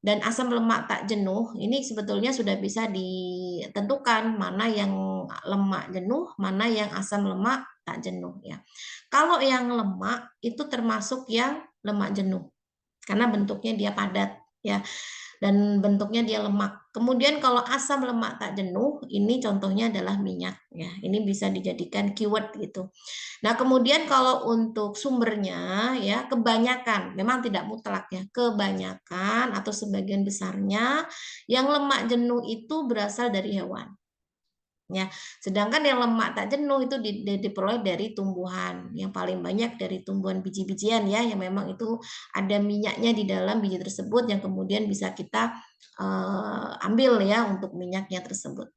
dan asam lemak tak jenuh ini sebetulnya sudah bisa ditentukan mana yang lemak jenuh, mana yang asam lemak tak jenuh ya. Kalau yang lemak itu termasuk yang lemak jenuh karena bentuknya dia padat ya dan bentuknya dia lemak. Kemudian kalau asam lemak tak jenuh, ini contohnya adalah minyak ya. Ini bisa dijadikan keyword gitu. Nah, kemudian kalau untuk sumbernya ya kebanyakan, memang tidak mutlak ya, kebanyakan atau sebagian besarnya yang lemak jenuh itu berasal dari hewan. Ya, sedangkan yang lemak tak jenuh itu diperoleh dari tumbuhan. Yang paling banyak dari tumbuhan biji-bijian ya, yang memang itu ada minyaknya di dalam biji tersebut yang kemudian bisa kita ambil ya untuk minyaknya tersebut.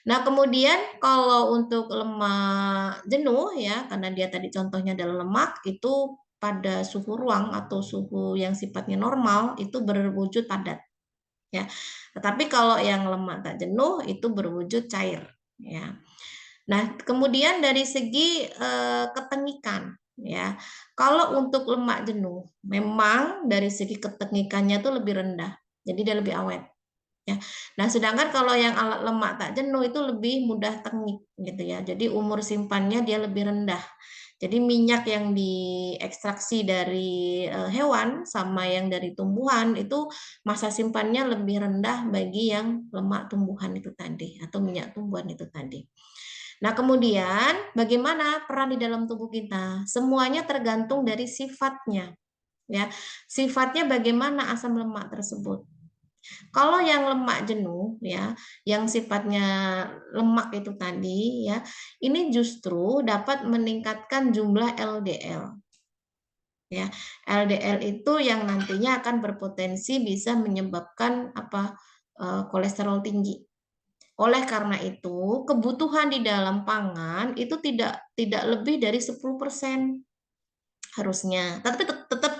Nah, kemudian kalau untuk lemak jenuh ya, karena dia tadi contohnya adalah lemak, itu pada suhu ruang atau suhu yang sifatnya normal itu berwujud padat. Ya. Tetapi kalau yang lemak tak jenuh itu berwujud cair. Ya. Nah, kemudian dari segi ketengikan, ya, kalau untuk lemak jenuh, memang dari segi ketengikannya itu lebih rendah, jadi dia lebih awet. Ya. Nah, sedangkan kalau yang alat lemak tak jenuh itu lebih mudah tengik, gitu ya. Jadi umur simpannya dia lebih rendah. Jadi minyak yang diekstraksi dari hewan sama yang dari tumbuhan itu masa simpannya lebih rendah bagi yang lemak tumbuhan itu tadi atau minyak tumbuhan itu tadi. Nah, kemudian bagaimana peran di dalam tubuh kita? Semuanya tergantung dari sifatnya. Ya, sifatnya bagaimana asam lemak tersebut. Kalau yang lemak jenuh ya, yang sifatnya lemak itu tadi ya, ini justru dapat meningkatkan jumlah LDL. Ya, LDL itu yang nantinya akan berpotensi bisa menyebabkan kolesterol tinggi. Oleh karena itu, kebutuhan di dalam pangan itu tidak lebih dari 10% harusnya. Tapi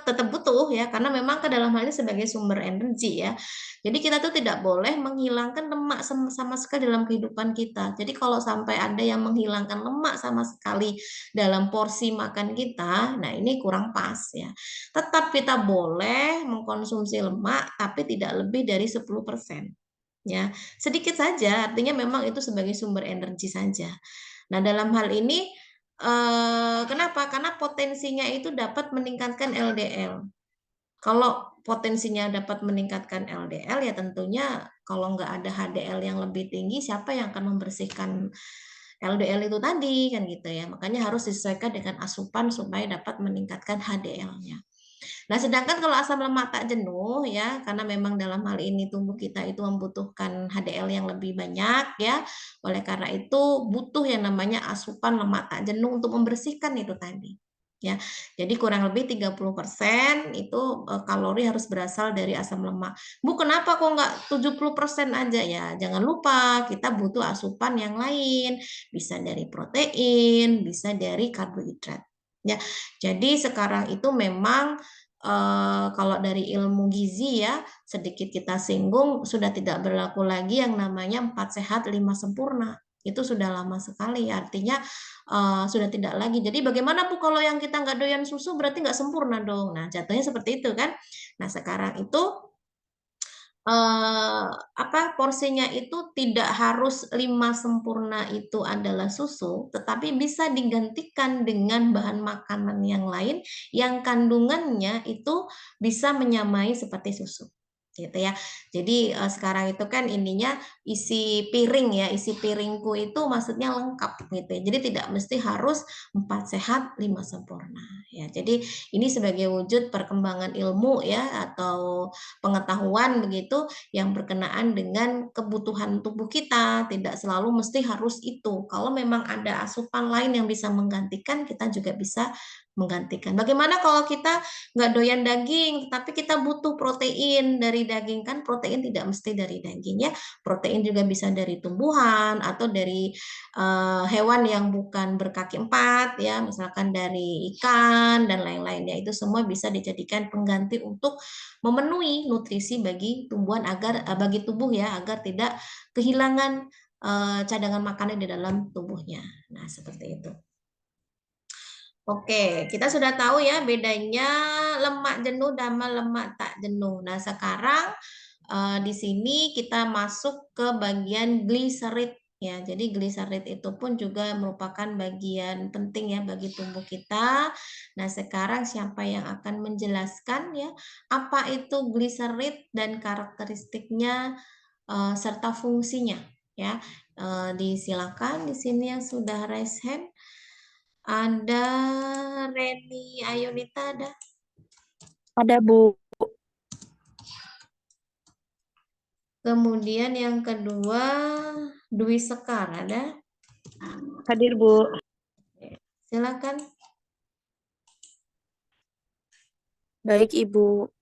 tetap butuh ya, karena memang ke dalam hal ini sebagai sumber energi ya. Jadi kita tuh tidak boleh menghilangkan lemak sama sekali dalam kehidupan kita. Jadi kalau sampai ada yang menghilangkan lemak sama sekali dalam porsi makan kita, nah ini kurang pas ya. Tetap kita boleh mengkonsumsi lemak tapi tidak lebih dari 10%. Ya, sedikit saja, artinya memang itu sebagai sumber energi saja. Nah, dalam hal ini kenapa? Karena potensinya itu dapat meningkatkan LDL. Kalau potensinya dapat meningkatkan LDL, ya tentunya kalau nggak ada HDL yang lebih tinggi, siapa yang akan membersihkan LDL itu tadi kan gitu ya. Makanya harus disesuaikan dengan asupan supaya dapat meningkatkan HDL-nya. Nah, sedangkan kalau asam lemak tak jenuh ya, karena memang dalam hal ini tubuh kita itu membutuhkan HDL yang lebih banyak ya. Oleh karena itu butuh yang namanya asupan lemak tak jenuh untuk membersihkan itu tadi. Ya. Jadi kurang lebih 30% itu kalori harus berasal dari asam lemak. Bu, kenapa kok nggak 70% aja ya? Jangan lupa kita butuh asupan yang lain, bisa dari protein, bisa dari karbohidrat. Ya. Jadi sekarang itu memang kalau dari ilmu gizi ya, sedikit kita singgung, sudah tidak berlaku lagi yang namanya 4 sehat 5 sempurna. Itu sudah lama sekali, artinya sudah tidak lagi. Jadi bagaimana Bu kalau yang kita nggak doyan susu berarti nggak sempurna dong. Nah, jatuhnya seperti itu kan. Nah, sekarang itu porsinya itu tidak harus 5 sempurna itu adalah susu, tetapi bisa digantikan dengan bahan makanan yang lain yang kandungannya itu bisa menyamai seperti susu. Gitu ya. Jadi sekarang itu kan ininya isi piring ya, isi piringku itu maksudnya lengkap gitu ya. Jadi tidak mesti harus 4 sehat 5 sempurna ya. Jadi ini sebagai wujud perkembangan ilmu ya atau pengetahuan begitu yang berkenaan dengan kebutuhan tubuh kita, tidak selalu mesti harus itu. Kalau memang ada asupan lain yang bisa menggantikan, kita juga bisa menggantikan. Bagaimana kalau kita nggak doyan daging, tapi kita butuh protein dari daging, kan protein tidak mesti dari daging ya, protein juga bisa dari tumbuhan atau dari hewan yang bukan berkaki 4 ya, misalkan dari ikan dan lain-lainnya, itu semua bisa dijadikan pengganti untuk memenuhi nutrisi bagi tumbuhan agar bagi tubuh ya, agar tidak kehilangan cadangan makanan di dalam tubuhnya. Nah, seperti itu. Oke, kita sudah tahu ya bedanya lemak jenuh dan lemak tak jenuh. Nah, sekarang di sini kita masuk ke bagian gliserid ya. Jadi gliserid itu pun juga merupakan bagian penting ya bagi tubuh kita. Nah, sekarang siapa yang akan menjelaskan ya apa itu gliserid dan karakteristiknya serta fungsinya ya. Disilakan di sini yang sudah raise hand. Ada Reni Ayunita ada? Ada, Bu. Kemudian yang kedua Dwi Sekar ada? Hadir, Bu. Silakan. Baik, Ibu.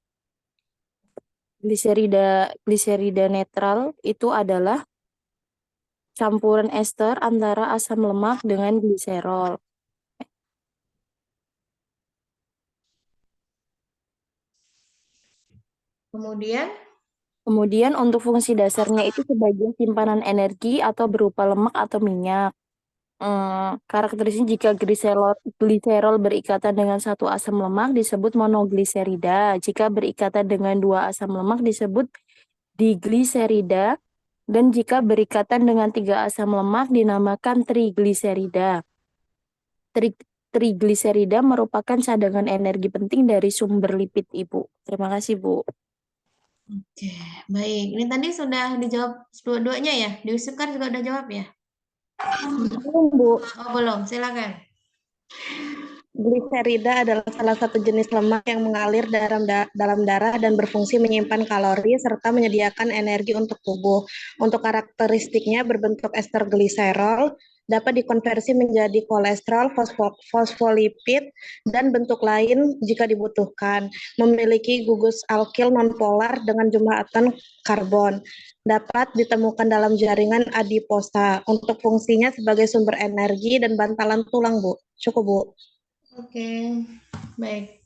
Gliserida netral itu adalah campuran ester antara asam lemak dengan gliserol. Kemudian untuk fungsi dasarnya itu sebagai simpanan energi atau berupa lemak atau minyak. Karakteristik jika gliserol berikatan dengan satu asam lemak disebut monogliserida. Jika berikatan dengan 2 asam lemak disebut digliserida. Dan jika berikatan dengan 3 asam lemak dinamakan trigliserida. Trigliserida merupakan cadangan energi penting dari sumber lipid, Ibu. Terima kasih, Bu. Oke, baik. Ini tadi sudah dijawab dua-duanya ya? Diusulkan juga udah jawab ya? Belum, Bu. Oh, belum. Silakan. Gliserida adalah salah satu jenis lemak yang mengalir dalam darah dan berfungsi menyimpan kalori serta menyediakan energi untuk tubuh. Untuk karakteristiknya berbentuk ester gliserol, dapat dikonversi menjadi kolesterol, fosfolipid, dan bentuk lain jika dibutuhkan. Memiliki gugus alkil nonpolar dengan jumlah atom karbon. Dapat ditemukan dalam jaringan adiposa. Untuk fungsinya sebagai sumber energi dan bantalan tulang, Bu. Cukup, Bu. Oke, baik.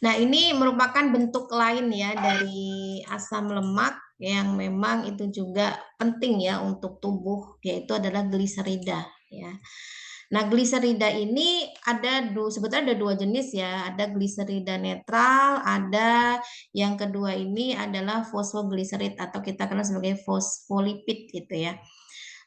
Nah, ini merupakan bentuk lain ya dari asam lemak yang memang itu juga penting ya untuk tubuh, yaitu adalah gliserida ya. Nah, gliserida ini sebetulnya ada 2 jenis ya, ada gliserida netral, ada yang kedua ini adalah fosfogliserid atau kita kenal sebagai fosfolipid gitu ya.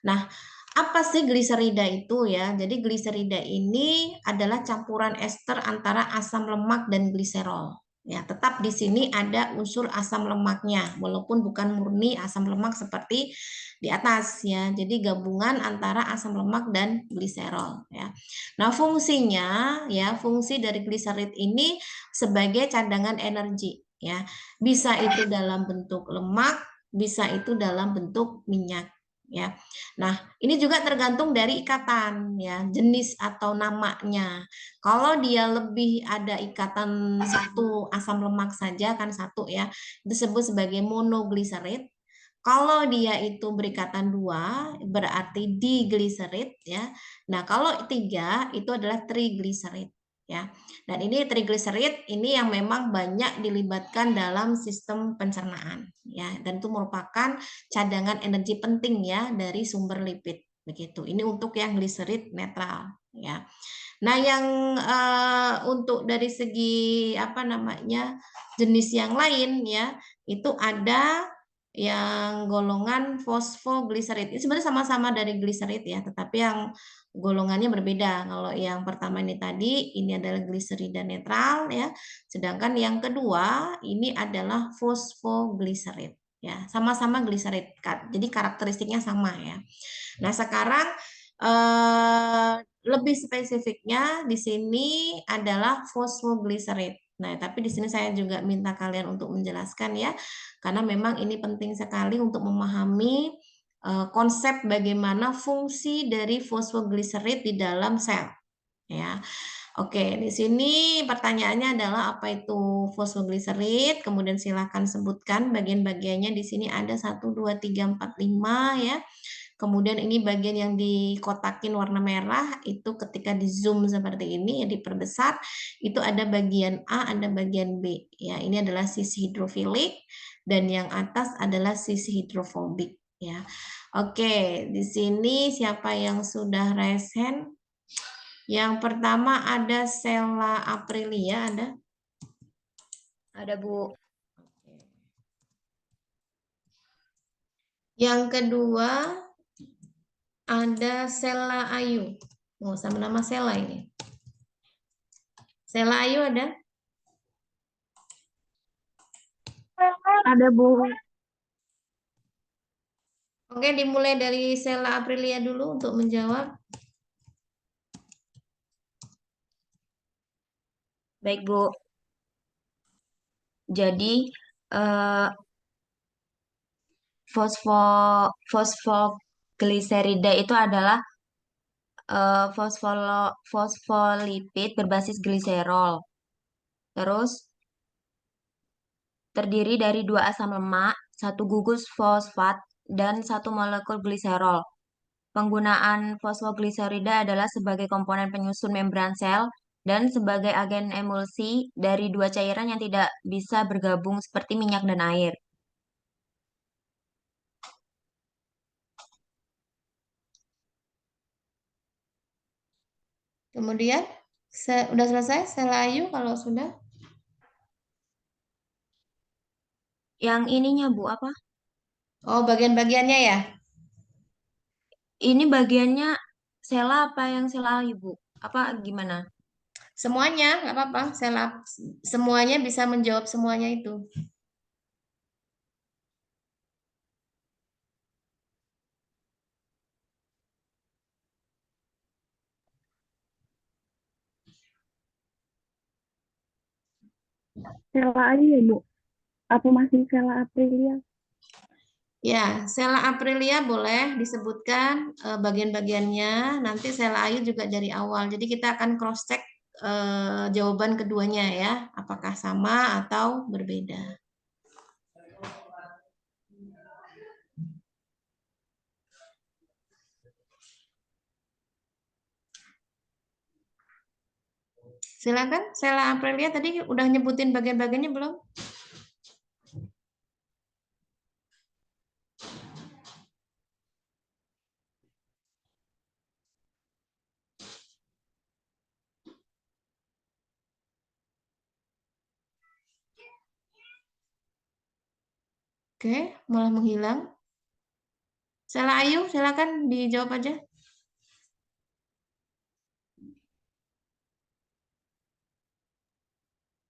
Nah, apa sih gliserida itu ya? Jadi gliserida ini adalah campuran ester antara asam lemak dan gliserol. Ya, tetap di sini ada unsur asam lemaknya, walaupun bukan murni asam lemak seperti di atas ya. Jadi gabungan antara asam lemak dan gliserol ya. Nah, fungsinya ya, fungsi dari gliserid ini sebagai cadangan energi ya. Bisa itu dalam bentuk lemak, bisa itu dalam bentuk minyak ya. Nah, ini juga tergantung dari ikatan ya, jenis atau namanya. Kalau dia lebih ada ikatan satu asam lemak saja kan satu ya, disebut sebagai monogliserid. Kalau dia itu berikatan 2 berarti digliserid ya. Nah, kalau 3 itu adalah trigliserid ya. Dan ini trigliserid ini yang memang banyak dilibatkan dalam sistem pencernaan ya, dan itu merupakan cadangan energi penting ya dari sumber lipid begitu. Ini untuk yang gliserid netral ya. Nah, yang untuk dari segi apa namanya jenis yang lain ya, itu ada yang golongan fosfogliserid. Ini sebenarnya sama-sama dari gliserid ya, tetapi yang golongannya berbeda. Kalau yang pertama ini tadi, ini adalah gliserida netral ya, sedangkan yang kedua ini adalah fosfogliserid ya, sama-sama gliserid. Jadi karakteristiknya sama ya. Nah, sekarang lebih spesifiknya di sini adalah fosfogliserid. Nah, tapi di sini saya juga minta kalian untuk menjelaskan ya, karena memang ini penting sekali untuk memahami konsep bagaimana fungsi dari fosfogliserid di dalam sel. Ya, oke. Di sini pertanyaannya adalah apa itu fosfogliserid? Kemudian silakan sebutkan bagian-bagiannya. Di sini ada 1, 2, 3, 4, 5 ya. Kemudian ini bagian yang dikotakin warna merah itu ketika di zoom seperti ini ya diperbesar itu ada bagian A, ada bagian B ya. Ini adalah sisi hidrofilik dan yang atas adalah sisi hidrofobik ya. Oke, di sini siapa yang sudah raise hand? Yang pertama ada Sela Aprilia ada? Ada, Bu. Yang kedua ada Sela Ayu. Oh, sama nama Sela ini. Sela Ayu ada? Ada, Bu. Oke, dimulai dari Sela Aprilia dulu untuk menjawab. Baik, Bu. Jadi fosfogliserida itu adalah fosfolipid berbasis gliserol. Terus terdiri dari 2 asam lemak, 1 gugus fosfat, dan 1 molekul gliserol. Penggunaan fosfogliserida adalah sebagai komponen penyusun membran sel dan sebagai agen emulsi dari 2 cairan yang tidak bisa bergabung seperti minyak dan air. Kemudian, udah selesai Sela Ayu kalau sudah? Yang ininya, Bu, apa? Oh, bagian-bagiannya ya? Ini bagiannya sela apa yang sela Ayu, Bu? Apa gimana? Semuanya, nggak apa-apa. Semuanya bisa menjawab semuanya itu. Sela aja ya, Bu. Apa masih Sela Aprilia? Ya, Sela Aprilia boleh disebutkan bagian-bagiannya. Nanti Sela Ayu juga dari awal. Jadi kita akan cross check jawaban keduanya ya, apakah sama atau berbeda. Silakan, Sela Aprilia tadi udah nyebutin bagian-bagiannya belum? Oke, malah menghilang. Sela Ayu, silakan dijawab aja.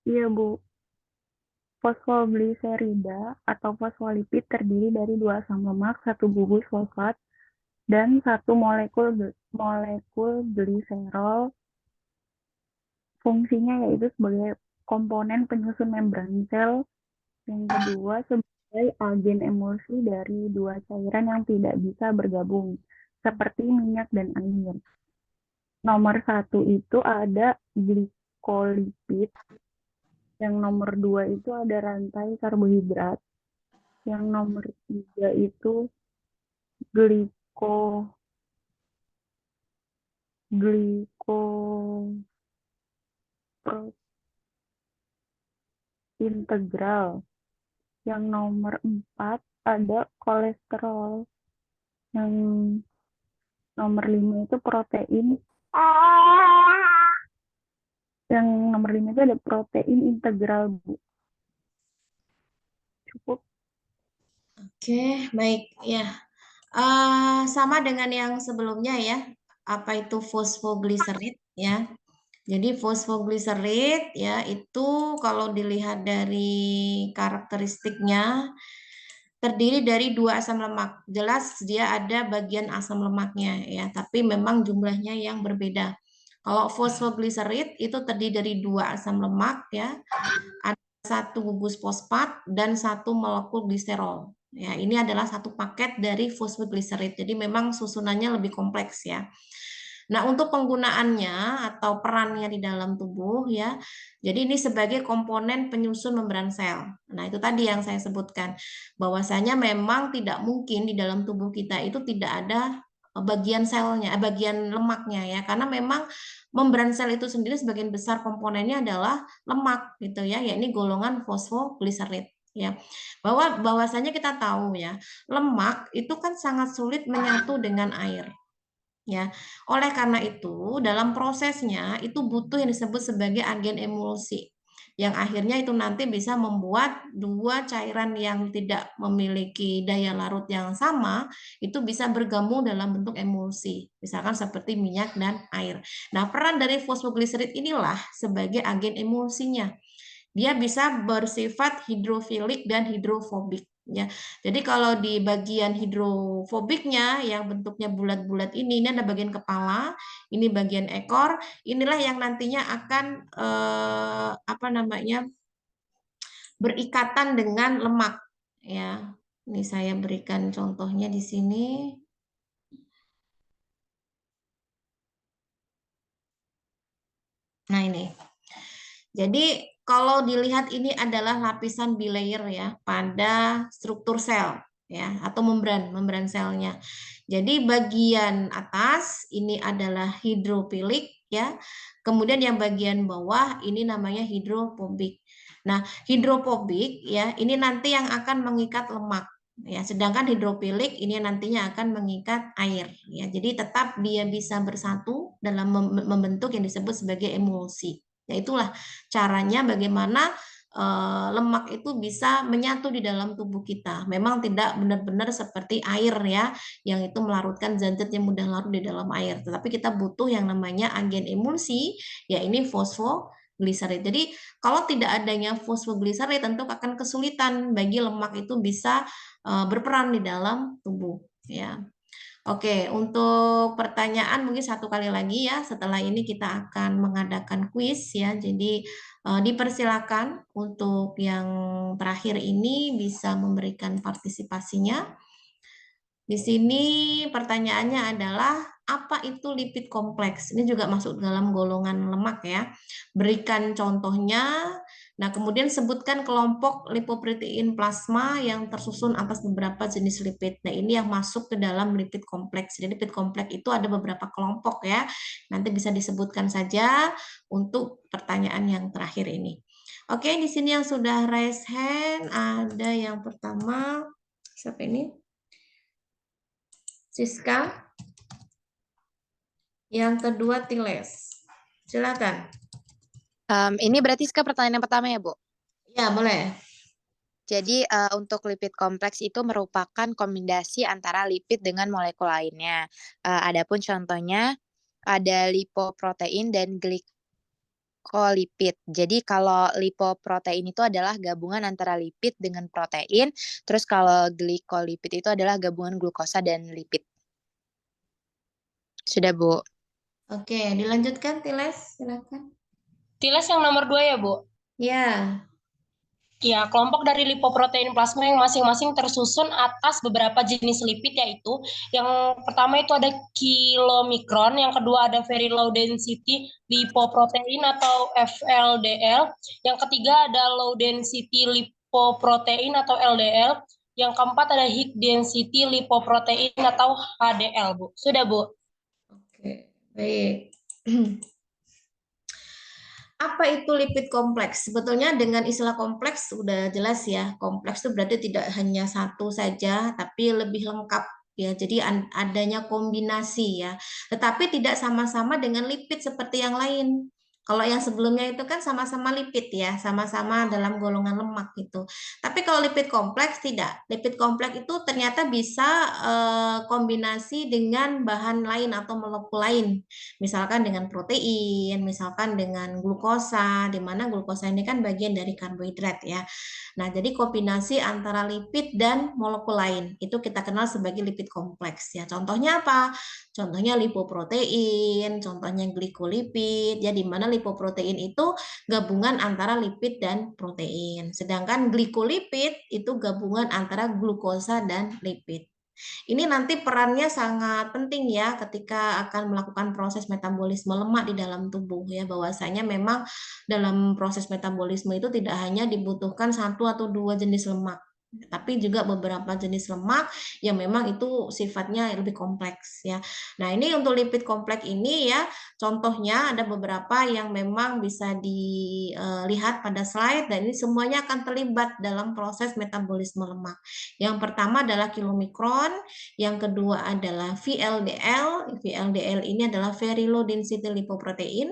Iya, Bu. Fosfogliserida atau fosfolipid terdiri dari 2 asam lemak, 1 gugus fosfat, dan 1 molekul gliserol. Fungsinya yaitu sebagai komponen penyusun membran sel. Yang kedua, sebagai agen emulsi dari 2 cairan yang tidak bisa bergabung, seperti minyak dan air. Nomor 1 itu ada glikolipid. Yang nomor 2 itu ada rantai karbohidrat. Yang nomor 3 itu gliko integral. Yang nomor 4 ada kolesterol. Yang nomor 5 itu protein Yang nomor 5 itu ada protein integral, Bu. Cukup. Oke, baik ya. Sama dengan yang sebelumnya ya. Apa itu fosfogliserid ya? Jadi fosfogliserid ya itu kalau dilihat dari karakteristiknya terdiri dari 2 asam lemak. Jelas dia ada bagian asam lemaknya ya, tapi memang jumlahnya yang berbeda. Kalau fosfogliserid itu terdiri dari 2 asam lemak ya, ada 1 gugus fosfat dan 1 molekul gliserol. Ya, ini adalah satu paket dari fosfogliserid. Jadi memang susunannya lebih kompleks ya. Nah, untuk penggunaannya atau perannya di dalam tubuh ya. Jadi ini sebagai komponen penyusun membran sel. Nah, itu tadi yang saya sebutkan bahwasanya memang tidak mungkin di dalam tubuh kita itu tidak ada bagian selnya, bagian lemaknya ya. Karena memang membran sel itu sendiri sebagian besar komponennya adalah lemak gitu ya, yakni golongan fosfogliserid ya. Bahwasanya kita tahu ya, lemak itu kan sangat sulit menyatu dengan air. Ya, oleh karena itu dalam prosesnya itu butuh yang disebut sebagai agen emulsi yang akhirnya itu nanti bisa membuat dua cairan yang tidak memiliki daya larut yang sama itu bisa bergabung dalam bentuk emulsi, misalkan seperti minyak dan air. Nah, peran dari fosfogliserid inilah sebagai agen emulsinya. Dia bisa bersifat hidrofilik dan hidrofobik ya. Jadi kalau di bagian hidrofobiknya yang bentuknya bulat-bulat ini ada bagian kepala, ini bagian ekor, inilah yang nantinya akan berikatan dengan lemak ya. Ini saya berikan contohnya di sini. Nah, ini. Jadi kalau dilihat ini adalah lapisan bilayer ya pada struktur sel ya atau membran selnya. Jadi bagian atas ini adalah hidrofilik ya. Kemudian yang bagian bawah ini namanya hidrofobik. Nah, hidrofobik ya ini nanti yang akan mengikat lemak ya, sedangkan hidrofilik ini nantinya akan mengikat air ya. Jadi tetap dia bisa bersatu dalam membentuk yang disebut sebagai emulsi. Ya itulah caranya bagaimana lemak itu bisa menyatu di dalam tubuh kita. Memang tidak benar-benar seperti air ya, yang itu melarutkan zat-zat yang mudah larut di dalam air. Tetapi kita butuh yang namanya agen emulsi, ya ini fosfogliserid. Jadi kalau tidak adanya fosfogliserid tentu akan kesulitan bagi lemak itu bisa berperan di dalam tubuh ya. Oke, untuk pertanyaan mungkin satu kali lagi ya. Setelah ini kita akan mengadakan kuis ya. Jadi dipersilakan untuk yang terakhir ini bisa memberikan partisipasinya. Di sini pertanyaannya adalah apa itu lipid kompleks? Ini juga masuk dalam golongan lemak ya. Berikan contohnya. Nah, kemudian sebutkan kelompok lipoprotein plasma yang tersusun atas beberapa jenis lipid. Nah, ini yang masuk ke dalam lipid kompleks. Jadi lipid kompleks itu ada beberapa kelompok ya. Nanti bisa disebutkan saja untuk pertanyaan yang terakhir ini. Oke, di sini yang sudah raise hand ada yang pertama. Siapa ini? Siska. Yang kedua Tiles. Silakan. Ini berarti pertanyaan yang pertama ya, Bu? Ya, boleh. Jadi untuk lipid kompleks itu merupakan kombinasi antara lipid dengan molekul lainnya. Adapun contohnya ada lipoprotein dan glikolipid. Jadi kalau lipoprotein itu adalah gabungan antara lipid dengan protein, terus kalau glikolipid itu adalah gabungan glukosa dan lipid. Sudah, Bu. Oke, dilanjutkan Tiles, silakan. Tiles yang nomor 2 ya, Bu? Ya. Ya, kelompok dari lipoprotein plasma yang masing-masing tersusun atas beberapa jenis lipid, yaitu yang pertama itu ada kilomikron, yang kedua ada very low density lipoprotein atau VLDL, yang ketiga ada low density lipoprotein atau LDL, yang keempat ada high density lipoprotein atau HDL, Bu. Sudah, Bu? Oke, baik. Apa itu lipid kompleks? Sebetulnya dengan istilah kompleks sudah jelas ya. Kompleks itu berarti tidak hanya satu saja, tapi lebih lengkap ya. Jadi adanya kombinasi ya. Tetapi tidak sama-sama dengan lipid seperti yang lain. Kalau yang sebelumnya itu kan sama-sama lipid ya, sama-sama dalam golongan lemak gitu. Tapi kalau lipid kompleks tidak. Lipid kompleks itu ternyata bisa kombinasi dengan bahan lain atau molekul lain. Misalkan dengan protein, misalkan dengan glukosa, di mana glukosa ini kan bagian dari karbohidrat ya. Nah, jadi kombinasi antara lipid dan molekul lain itu kita kenal sebagai lipid kompleks ya. Contohnya apa? Contohnya lipoprotein, contohnya glikolipid, ya di mana lipoprotein itu gabungan antara lipid dan protein. Sedangkan glikolipid itu gabungan antara glukosa dan lipid. Ini nanti perannya sangat penting ya ketika akan melakukan proses metabolisme lemak di dalam tubuh ya, bahwasanya memang dalam proses metabolisme itu tidak hanya dibutuhkan 1 atau 2 jenis lemak, tapi juga beberapa jenis lemak yang memang itu sifatnya lebih kompleks ya. Nah, ini untuk lipid kompleks ini ya, contohnya ada beberapa yang memang bisa dilihat pada slide dan ini semuanya akan terlibat dalam proses metabolisme lemak. Yang pertama adalah kilomikron, yang kedua adalah VLDL. VLDL ini adalah very low density lipoprotein.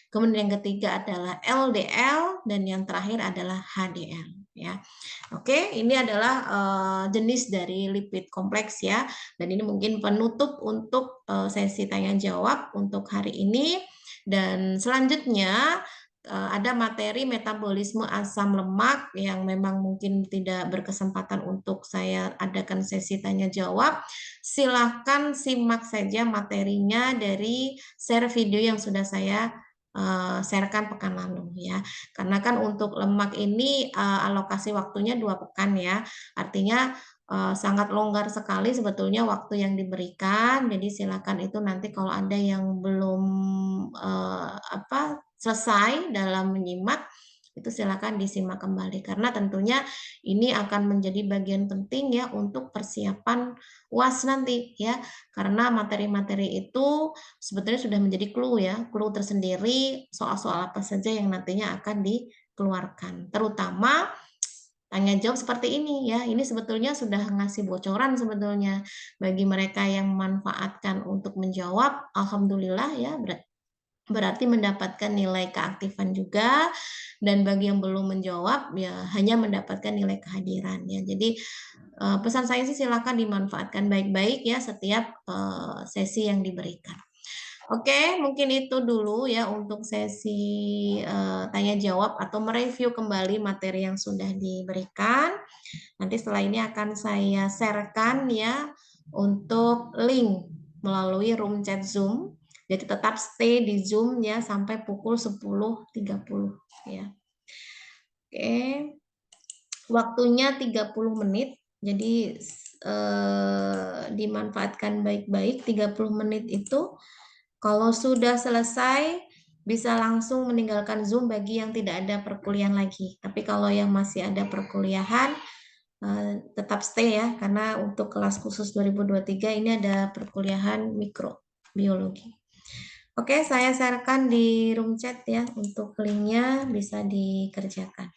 Kemudian yang ketiga adalah LDL dan yang terakhir adalah HDL ya. Oke, ini adalah jenis dari lipid kompleks ya. Dan ini mungkin penutup untuk sesi tanya jawab untuk hari ini. Dan selanjutnya ada materi metabolisme asam lemak yang memang mungkin tidak berkesempatan untuk saya adakan sesi tanya jawab. Silahkan simak saja materinya dari share video yang sudah saya sharekan pekan lalu ya. Karena kan untuk lemak ini alokasi waktunya 2 pekan ya. Artinya sangat longgar sekali sebetulnya waktu yang diberikan. Jadi silakan itu nanti kalau ada yang belum selesai dalam menyimak itu silakan disimak kembali karena tentunya ini akan menjadi bagian penting ya untuk persiapan UAS nanti ya, karena materi-materi itu sebetulnya sudah menjadi clue ya, clue tersendiri soal-soal apa saja yang nantinya akan dikeluarkan, terutama tanya jawab seperti ini ya. Ini sebetulnya sudah ngasih bocoran sebetulnya bagi mereka yang memanfaatkan untuk menjawab, alhamdulillah ya, berarti mendapatkan nilai keaktifan juga, dan bagi yang belum menjawab ya hanya mendapatkan nilai kehadiran ya. Jadi pesan saya sih silakan dimanfaatkan baik-baik ya setiap sesi yang diberikan. Oke, mungkin itu dulu ya untuk sesi tanya jawab atau mereview kembali materi yang sudah diberikan. Nanti setelah ini akan saya sharekan ya untuk link melalui room chat Zoom. Jadi tetap stay di Zoom ya sampai pukul 10.30 ya. Oke. Waktunya 30 menit. Jadi dimanfaatkan baik-baik 30 menit itu. Kalau sudah selesai bisa langsung meninggalkan Zoom bagi yang tidak ada perkuliahan lagi. Tapi kalau yang masih ada perkuliahan tetap stay ya karena untuk kelas khusus 2023 ini ada perkuliahan mikrobiologi. Oke, saya sharekan di room chat ya untuk linknya bisa dikerjakan.